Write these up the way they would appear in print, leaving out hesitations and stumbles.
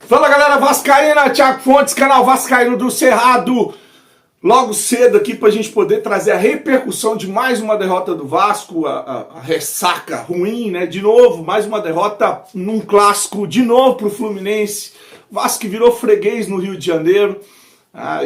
Fala galera vascaína, Thiago Fontes, canal Vascaíno do Cerrado. Logo cedo aqui pra gente poder trazer a repercussão de mais uma derrota do Vasco, a ressaca ruim, né? De novo, mais uma derrota num clássico, de novo pro Fluminense. O Vasco que virou freguês no Rio de Janeiro.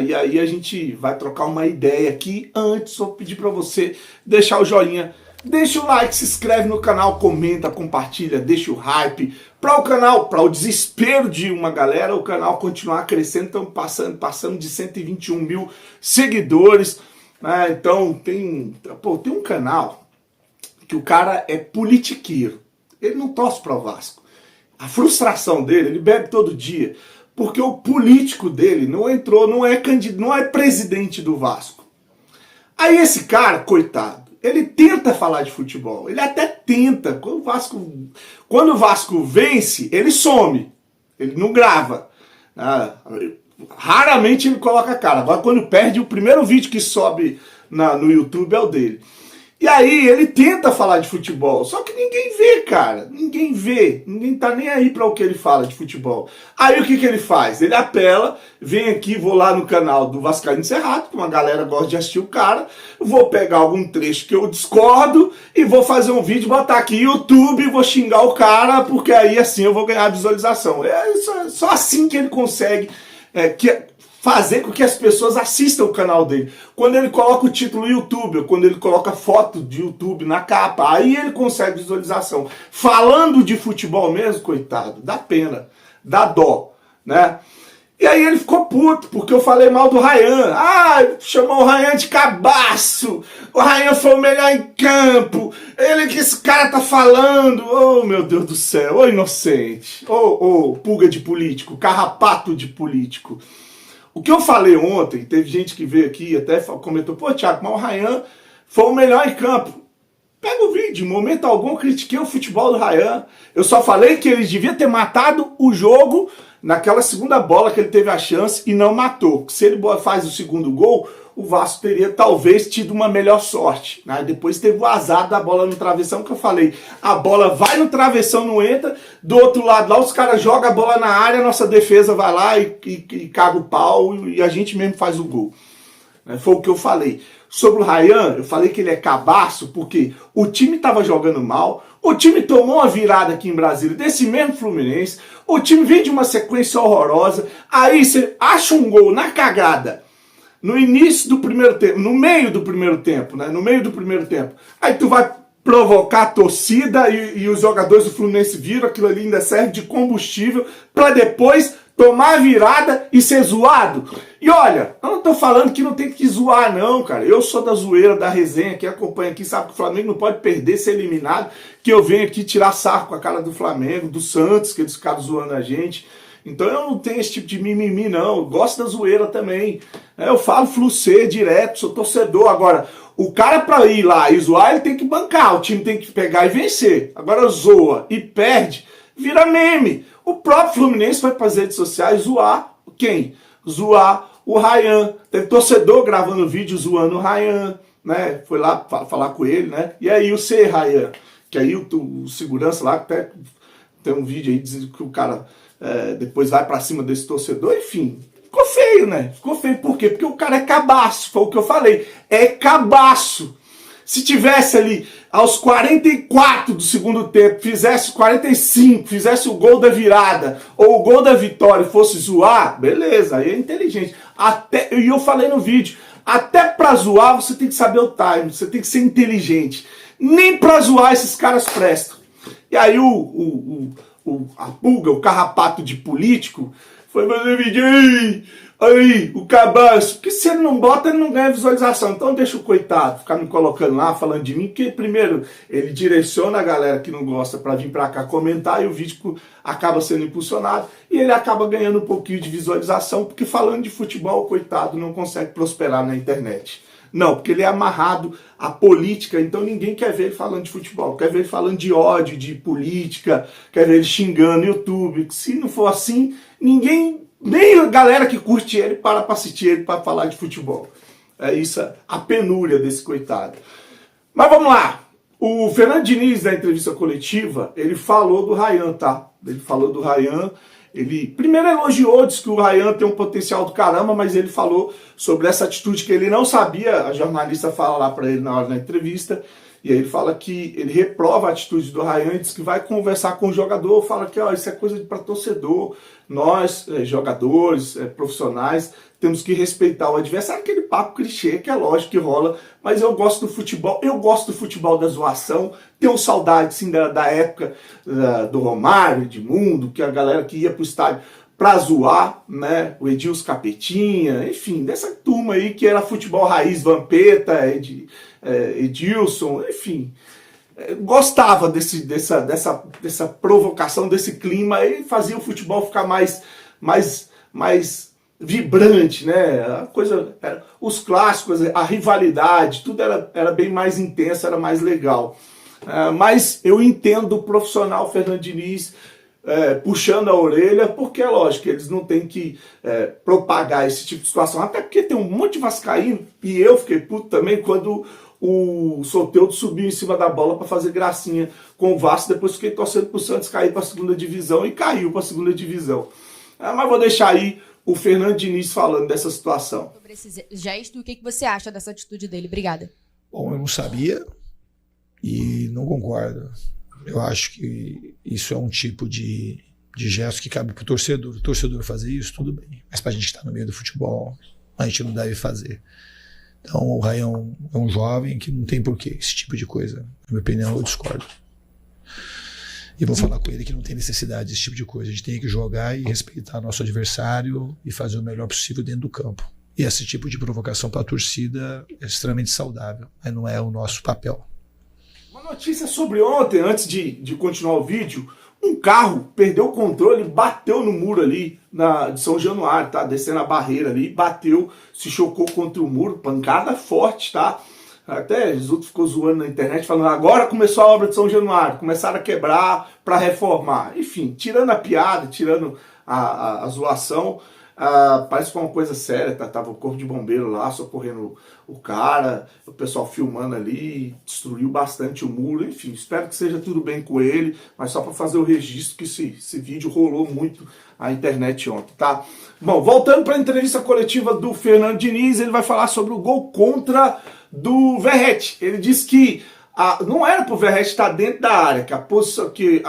E aí a gente vai trocar uma ideia aqui. Antes, vou pedir pra você deixar o joinha. Deixa o like, se inscreve no canal, comenta, compartilha, deixa o hype. Para o canal, para o desespero de uma galera, o canal continuar crescendo. Estamos passando de 121 mil seguidores. Então tem um canal que o cara é politiqueiro. Ele não torce para o Vasco. A frustração dele, ele bebe todo dia. Porque o político dele não entrou, não é presidente do Vasco. Aí esse cara, coitado, ele tenta falar de futebol, ele até tenta. Quando o Vasco vence, ele some, ele não grava. Raramente ele coloca a cara. Agora quando perde, o primeiro vídeo que sobe no YouTube é o dele. E aí ele tenta falar de futebol, só que ninguém vê, cara. Ninguém vê, ninguém tá nem aí para o que ele fala de futebol. Aí o que ele faz? Ele apela, vem aqui, vou lá no canal do Vascaíno Cerrado, que uma galera gosta de assistir o cara, vou pegar algum trecho que eu discordo e vou fazer um vídeo, botar aqui YouTube, vou xingar o cara, porque aí assim eu vou ganhar visualização. É só assim que ele consegue fazer com que as pessoas assistam o canal dele. Quando ele coloca o título YouTube, ou quando ele coloca foto de YouTube na capa, aí ele consegue visualização. Falando de futebol mesmo, coitado, dá pena, dá dó, né? E aí ele ficou puto, porque eu falei mal do Ryan. Chamou o Ryan de cabaço. O Ryan foi o melhor em campo. Ele que esse cara tá falando. Oh, meu Deus do céu. Ô, inocente. Ô, pulga de político. Carrapato de político. O que eu falei ontem, teve gente que veio aqui e até comentou, pô, Thiago, mas o Ryan foi o melhor em campo. Pega o vídeo, em momento algum eu critiquei o futebol do Ryan. Eu só falei que ele devia ter matado o jogo naquela segunda bola que ele teve a chance e não matou. Se ele faz o segundo gol, o Vasco teria talvez tido uma melhor sorte. Depois teve o azar da bola no travessão, que eu falei, a bola vai no travessão, não entra, do outro lado lá os caras jogam a bola na área, a nossa defesa vai lá e caga o pau e a gente mesmo faz o gol. Foi o que eu falei. Sobre o Ryan, eu falei que ele é cabaço porque o time estava jogando mal, o time tomou uma virada aqui em Brasília desse mesmo Fluminense, o time vem de uma sequência horrorosa, aí você acha um gol na cagada, no início do primeiro tempo, no meio do primeiro tempo, no meio do primeiro tempo, aí tu vai provocar a torcida e os jogadores do Fluminense viram, aquilo ali ainda serve de combustível para depois tomar a virada e ser zoado. E olha, eu não tô falando que não tem que zoar não, cara. Eu sou da zoeira, da resenha, que acompanha aqui, sabe que o Flamengo não pode perder, ser eliminado, que eu venho aqui tirar sarro com a cara do Flamengo, do Santos, que eles ficaram zoando a gente. Então eu não tenho esse tipo de mimimi não, eu gosto da zoeira também. Eu falo flucê direto, sou torcedor. Agora, o cara pra ir lá e zoar, ele tem que bancar, o time tem que pegar e vencer. Agora zoa e perde, vira meme. O próprio Fluminense vai para as redes sociais zoar quem? Zoar o Ryan. Teve torcedor gravando vídeo zoando o Ryan, né? Foi lá falar com ele, né? E aí o Ryan, que aí o segurança lá, até tem um vídeo aí dizendo que o cara depois vai para cima desse torcedor, enfim. Ficou feio, né? Ficou feio. Por quê? Porque o cara é cabaço, foi o que eu falei. É cabaço. Se tivesse ali aos 44 do segundo tempo, fizesse 45, fizesse o gol da virada ou o gol da vitória e fosse zoar, beleza, aí é inteligente. E eu falei no vídeo, até pra zoar você tem que saber o time, você tem que ser inteligente. Nem pra zoar esses caras prestam. E aí a pulga, o carrapato de político, foi fazer vídeo, aí, o cabaço, porque se ele não bota, ele não ganha visualização. Então deixa o coitado ficar me colocando lá, falando de mim, porque primeiro ele direciona a galera que não gosta para vir para cá comentar e o vídeo acaba sendo impulsionado e ele acaba ganhando um pouquinho de visualização, porque falando de futebol, o coitado não consegue prosperar na internet. Não, porque ele é amarrado à política, então ninguém quer ver ele falando de futebol, quer ver ele falando de ódio, de política, quer ver ele xingando no YouTube. Se não for assim, ninguém, nem a galera que curte ele para assistir ele para falar de futebol. É isso, a penúria desse coitado. Mas vamos lá. O Fernando Diniz, na entrevista coletiva, ele falou do Ryan, tá? Ele falou do Ryan Ele primeiro elogiou, disse que o Ryan tem um potencial do caramba, mas ele falou sobre essa atitude que ele não sabia. A jornalista fala lá para ele na hora da entrevista, e aí ele fala que ele reprova a atitude do Ryan e diz que vai conversar com o jogador, fala que ó, isso é coisa para torcedor, nós, jogadores, profissionais, temos que respeitar o adversário, aquele papo clichê que é lógico que rola, mas eu gosto do futebol da zoação, tenho saudade sim da época do Romário, Edmundo, que a galera que ia pro estádio pra zoar, né, o Edilson Capetinha, enfim, dessa turma aí que era futebol raiz, Vampeta, Edilson, enfim, gostava dessa provocação, desse clima, e fazia o futebol ficar mais vibrante, né? A coisa, os clássicos, a rivalidade, tudo era bem mais intenso, era mais legal. Mas eu entendo o profissional Fernando Diniz puxando a orelha, porque é lógico que eles não têm que propagar esse tipo de situação, até porque tem um monte de vascaíno, e eu fiquei puto também quando o Soteldo subiu em cima da bola para fazer gracinha com o Vasco, depois fiquei torcendo pro Santos cair para a segunda divisão, e caiu para a segunda divisão. Mas vou deixar aí o Fernando Diniz falando dessa situação. Sobre esse gesto, o que você acha dessa atitude dele? Obrigada. Bom, eu não sabia e não concordo. Eu acho que isso é um tipo de gesto que cabe pro torcedor. O torcedor fazer isso, tudo bem. Mas pra gente que tá no meio do futebol, a gente não deve fazer. Então o Ryan é um jovem que não tem porquê esse tipo de coisa. Na minha opinião, eu discordo. E vou falar com ele que não tem necessidade desse tipo de coisa. A gente tem que jogar e respeitar nosso adversário e fazer o melhor possível dentro do campo. E esse tipo de provocação para a torcida é extremamente saudável, mas não é o nosso papel. Uma notícia sobre ontem, antes de continuar o vídeo, um carro perdeu o controle, bateu no muro ali de São Januário, tá? Descendo a barreira ali, bateu, se chocou contra o muro, pancada forte, tá? Até Jesus ficou zoando na internet, falando agora começou a obra de São Januário, começaram a quebrar para reformar. Enfim, tirando a piada, tirando a zoação, parece que foi uma coisa séria, tá? Tava o corpo de bombeiro lá, socorrendo o cara, o pessoal filmando ali, destruiu bastante o muro, enfim, espero que seja tudo bem com ele, mas só para fazer o registro que esse vídeo rolou muito na internet ontem, tá? Bom, voltando para a entrevista coletiva do Fernando Diniz, ele vai falar sobre o gol contra do Verratti. Ele diz que não era para o Verratti estar dentro da área, que a posição que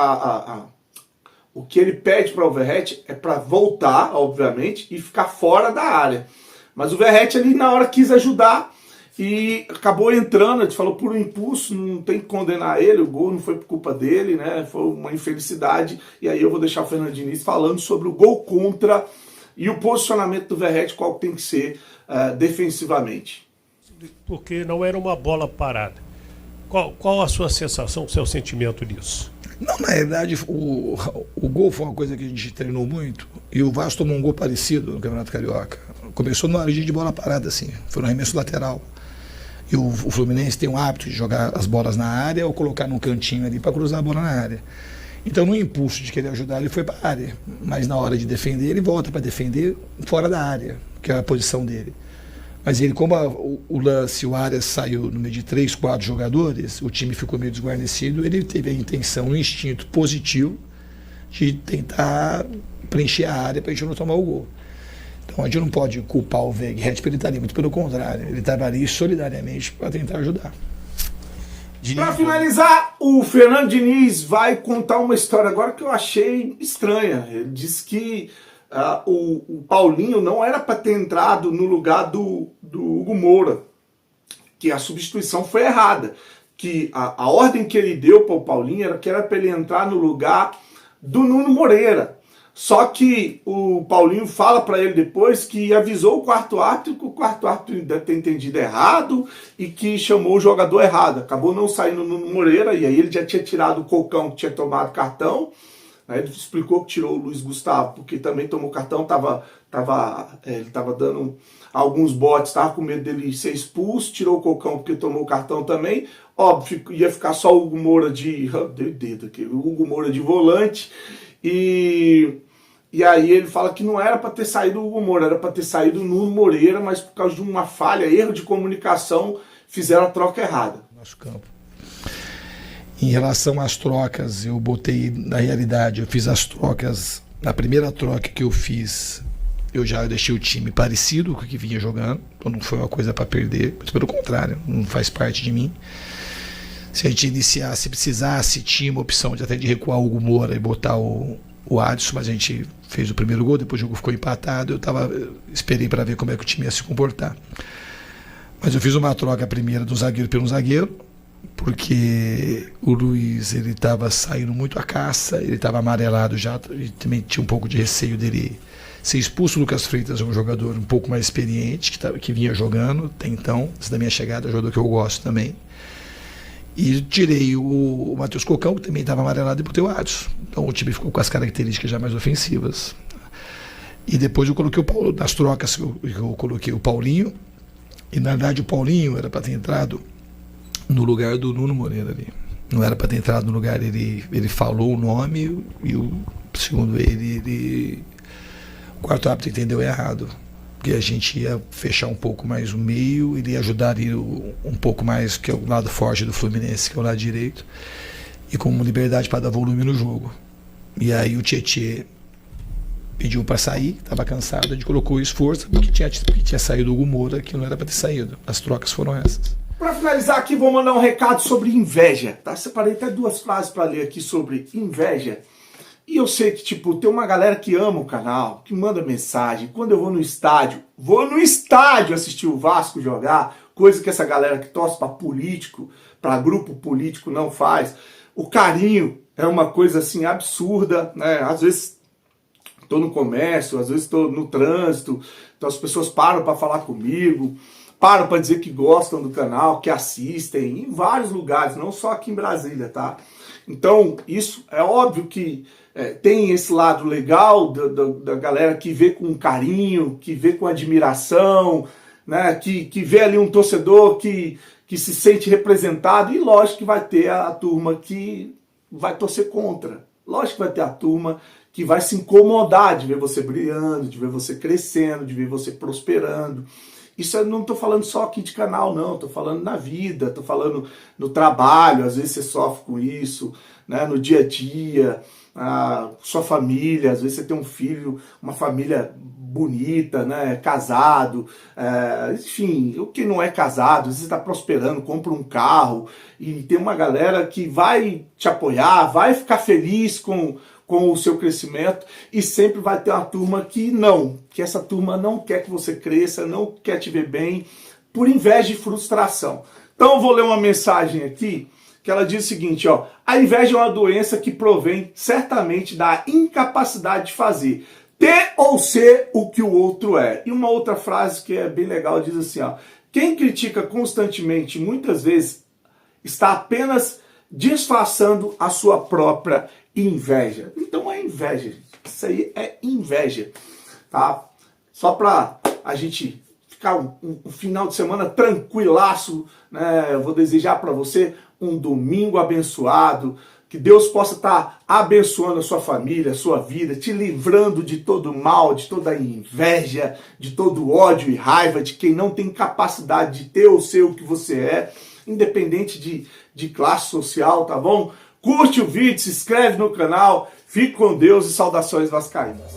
o que ele pede para o Verratti é para voltar, obviamente, e ficar fora da área. Mas o Verratti ali na hora quis ajudar e acabou entrando, ele falou por um impulso, não tem que condenar ele, o gol não foi por culpa dele, né? Foi uma infelicidade. E aí eu vou deixar o Fernando Diniz falando sobre o gol contra e o posicionamento do Verratti, qual tem que ser defensivamente. Porque não era uma bola parada. Qual a sua sensação, o seu sentimento disso? Não, na verdade, o gol foi uma coisa que a gente treinou muito, e o Vasco tomou um gol parecido no Campeonato Carioca. Começou numa origem de bola parada, assim, foi no arremesso lateral. E o Fluminense tem o hábito de jogar as bolas na área ou colocar num cantinho ali para cruzar a bola na área. Então, no impulso de querer ajudar, ele foi para a área. Mas na hora de defender, ele volta para defender fora da área, que é a posição dele. Mas ele, como o lance, o Arias saiu no meio de 3, 4 jogadores, o time ficou meio desguarnecido, ele teve a intenção, um instinto positivo de tentar preencher a área para a gente não tomar o gol. Então a gente não pode culpar o Verratti, porque ele está ali, muito pelo contrário, ele estava ali solidariamente para tentar ajudar. Para finalizar, o Fernando Diniz vai contar uma história agora que eu achei estranha. Ele disse que o Paulinho não era para ter entrado no lugar do Hugo Moura, que a substituição foi errada, que a ordem que ele deu para o Paulinho era que era para ele entrar no lugar do Nuno Moreira. Só que o Paulinho fala para ele depois que avisou o quarto árbitro, que o quarto árbitro deve ter entendido errado e que chamou o jogador errado. Acabou não saindo o Nuno Moreira, e aí ele já tinha tirado o Cocão, que tinha tomado cartão. Aí ele explicou que tirou o Luiz Gustavo, porque também tomou cartão, ele estava dando alguns botes, estava com medo dele ser expulso, tirou o Cocão porque tomou cartão também. Óbvio, ia ficar só o Hugo Moura Hugo Moura de volante. E aí ele fala que não era para ter saído o Hugo Moura, era para ter saído o Nuno Moreira, mas por causa de uma falha, erro de comunicação, fizeram a troca errada. Nosso campo. Em relação às trocas, eu botei na realidade, eu fiz as trocas Na primeira troca que eu fiz, eu já deixei o time parecido com o que vinha jogando, então não foi uma coisa para perder, mas pelo contrário, não faz parte de mim. Se a gente iniciasse, se precisasse, tinha uma opção de até de recuar o Hugo Moura e botar o Adson, mas a gente fez o primeiro gol, depois o jogo ficou empatado, esperei para ver como é que o time ia se comportar. Mas eu fiz uma troca primeira do zagueiro pelo zagueiro, porque o Luiz, ele estava saindo muito à caça, ele estava amarelado já, e também tinha um pouco de receio dele ser expulso. O Lucas Freitas é um jogador um pouco mais experiente, que vinha jogando até então, antes da minha chegada, é um jogador que eu gosto também. E tirei o Matheus Cocão, que também estava amarelado, e botei o Adson. Então o time ficou com as características já mais ofensivas. E depois eu coloquei o Paulo, nas trocas eu coloquei o Paulinho, e na verdade o Paulinho era para ter entrado no lugar do Nuno Moreira ali. Não era para ter entrado no lugar, ele falou o nome e segundo ele o quarto árbitro entendeu errado, porque a gente ia fechar um pouco mais o meio, ele ia ajudar ali um pouco mais, que é o lado forte do Fluminense, que é o lado direito, e com liberdade para dar volume no jogo. E aí o Tietê pediu para sair, estava cansado, a gente colocou o esforço, porque tinha saído o Hugo Moura, que não era para ter saído. As trocas foram essas. Para finalizar aqui, vou mandar um recado sobre inveja, tá? Separei até 2 frases para ler aqui sobre inveja. E eu sei que, tipo, tem uma galera que ama o canal, que manda mensagem. Quando eu vou no estádio assistir o Vasco jogar, coisa que essa galera que torce para político, para grupo político não faz. O carinho é uma coisa, assim, absurda, né? Às vezes estou no comércio, às vezes estou no trânsito, então as pessoas param para falar comigo, param para dizer que gostam do canal, que assistem, em vários lugares, não só aqui em Brasília, tá? Então, isso é óbvio que tem esse lado legal da galera que vê com carinho, que vê com admiração, né? Que vê ali um torcedor que se sente representado, e lógico que vai ter a turma que vai torcer contra. Lógico que vai ter a turma que vai se incomodar de ver você brilhando, de ver você crescendo, de ver você prosperando. Isso eu não estou falando só aqui de canal, não. Estou falando na vida, estou falando no trabalho. Às vezes você sofre com isso, né? No dia a dia, sua família. Às vezes você tem um filho, uma família bonita, né? Casado. Enfim, o que não é casado, às vezes está prosperando, compra um carro. E tem uma galera que vai te apoiar, vai ficar feliz com o seu crescimento, e sempre vai ter uma turma que essa turma não quer que você cresça, não quer te ver bem, por inveja e frustração. Então eu vou ler uma mensagem aqui, que ela diz o seguinte, ó: a inveja é uma doença que provém certamente da incapacidade de fazer, ter ou ser o que o outro é. E uma outra frase que é bem legal diz assim, ó: quem critica constantemente, muitas vezes, está apenas disfarçando a sua própria inveja. Então é inveja, gente. Isso aí é inveja, tá? Só pra a gente ficar um final de semana tranquilaço, né? Eu vou desejar para você um domingo abençoado, que Deus possa estar abençoando a sua família, a sua vida, te livrando de todo mal, de toda inveja, de todo ódio e raiva de quem não tem capacidade de ter ou ser o que você é, independente de classe social, tá bom? Curte o vídeo, se inscreve no canal, fique com Deus e saudações vascaínas.